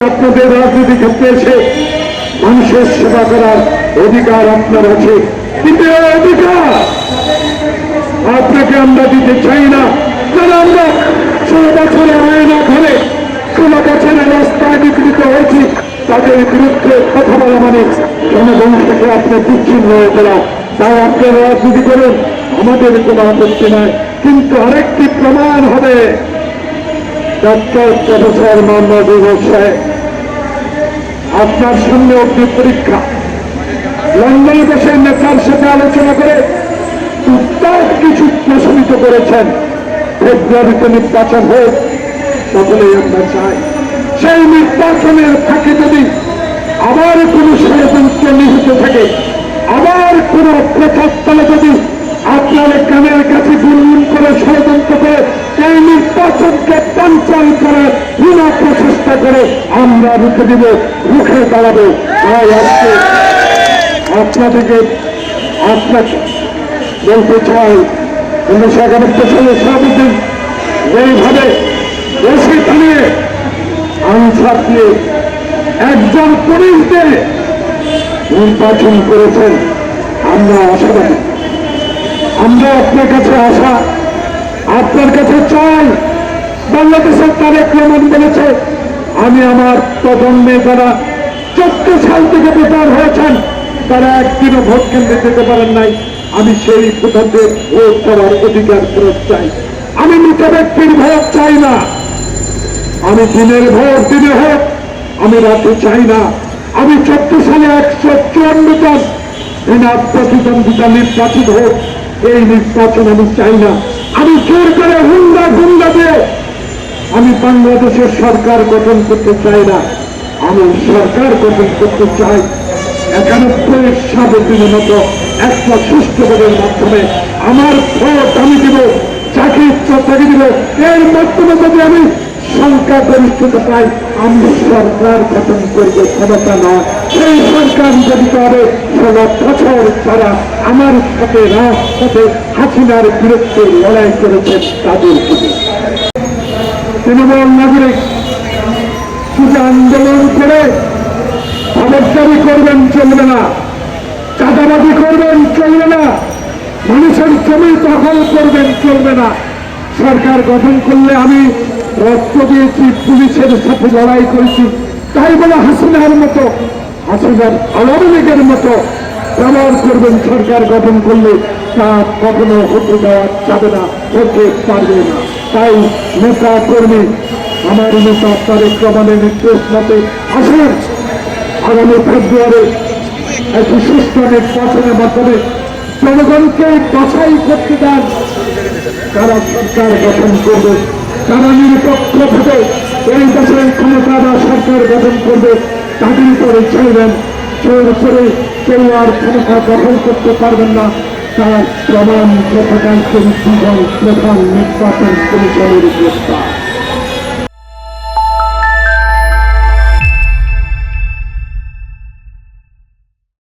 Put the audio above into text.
আপনাদের রাজনীতি ক্ষেত্রে এসে মানুষের সেবা করার অধিকার আপনার আছে, কিন্তু এই অধিকার আপনাকে আমরা দিতে চাই না। কারণ আমরা 16 বছরের আয়না ধরে 16 বছরের রাস্তায় বিকৃত হয়েছি, তাদের বিরুদ্ধে কথা বলা মানে জনগণ থেকে আপনার বিচ্ছিন্ন হয়ে গেল। তাই আপনার রাজনীতি করুন, আমাদের কোনো আপত্তি নাই, কিন্তু আরেকটি প্রমাণ হবে। ডক্টর প্রফেসর মোহাম্মদ ইউনূস সাহেব, আপনার সামনে অগ্নি পরীক্ষা। লন্ডনে বসে নেতার সাথে আলোচনা করে উত্তর কিছু প্রশমিত করেছেন। ফেব্রুয়ারিতে নির্বাচন হোক, সকলেই আমরা চাই। সেই নির্বাচনের ফাঁকে যদি আবার কোনো ষড়যন্ত্র নিহিত থাকে, আবার কোনো প্রচারতলে যদি আপনার কানের কাছে গুনগুন করে ষড়যন্ত্র করে এই নির্বাচনকে বানচাল করার বিনা প্রচেষ্টা করে আমরা রুখে দিব, রুখে দাঁড়াবো। তাই আজকে আপনাদেরকে আপনাকে বলতে চাই, 1971 সালে শাহাবুদ্দিন এইভাবে দেশে থামিয়ে আনসার দিয়ে একজন পুলিশকে নির্বাচন করেছেন। আমরা আশাবাদী, আমরা আপনার কাছে আশা, আপনার কাছে চাই। বাংলাদেশের তারেক রহমান বলেছে, আমি আমার প্রজন্মে যারা 14 সাল থেকে ভোটার হয়েছেন তারা একদিনও ভোট কেন্দ্রে যেতে পারেন নাই, আমি সেই ভোটারদের ভোট দেওয়ার অধিকার ফেরত চাই। আমি মৃত ব্যক্তির ভোট চাই না, আমি দিনের ভোট দিনে হোক, আমি রাতে চাই না। আমি 14 সালে 154 জন বিনা প্রতিদ্বন্দ্বিতা নির্বাচিত হোক, এই নির্বাচন আমি চাই না। আমি জোর করে হুন্ডা দিয়ে আমি বাংলাদেশের সরকার গঠন করতে চাই না, আমি সরকার গঠন করতে চাই 91 শাহাবুদ্দিনের মতো একটা সুষ্ঠু ভোটের মাধ্যমে। আমার ভোট আমি দিব, যাকে ইচ্ছা তাকে দিব। এর মাধ্যমে যদি আমি সংখ্যা গরিষ্ঠতা পাই, আমি সরকার গঠন করবো, ক্ষমতা নয়। সেই সরকার যদি করে 16 বছর তারা আমার সাথে রাজপথে হাসিনার বিরুদ্ধে লড়াই করেছেন তাদের সাথে। তৃণমূল নাগরিক শুধু আন্দোলন করে খবরদারি করবেন চলবে না, চাঁদাবাজি করবেন চলবে না, মানুষের জমি দখল করবেন চলবে না। সরকার গঠন করলে আমি রক্ত দিয়েছি, পুলিশের সাথে লড়াই করেছি, তাই বলে হাসিনার মতো, হাসিনার আওয়ামী লীগের মতো ব্যবহার করবেন সরকার গঠন করলে, তা কখনো হতে দেওয়া যাবে না, হতে পারবে না। তাই নেতা কর্মী, আমার নেতা তারেক রহমানের নির্দেশ মতে আসেন, আগামী ফেব্রুয়ারি একটি সুষ্ঠু নির্বাচনের মাধ্যমে জনগণকে বাছাই করতে দেন কারা সরকার গঠন করবে, তারা নিরপেক্ষভাবে এই দেশের ক্ষমতারা সরকার গঠন করবে, তাদের উপরে ছেড়বেন। জোর করে কেউ আর ক্ষমতা দখল করতে পারবেন না, তার প্রমাণ গতকালকে দুজন প্রধান নির্বাচন কমিশনের উপস্থিত।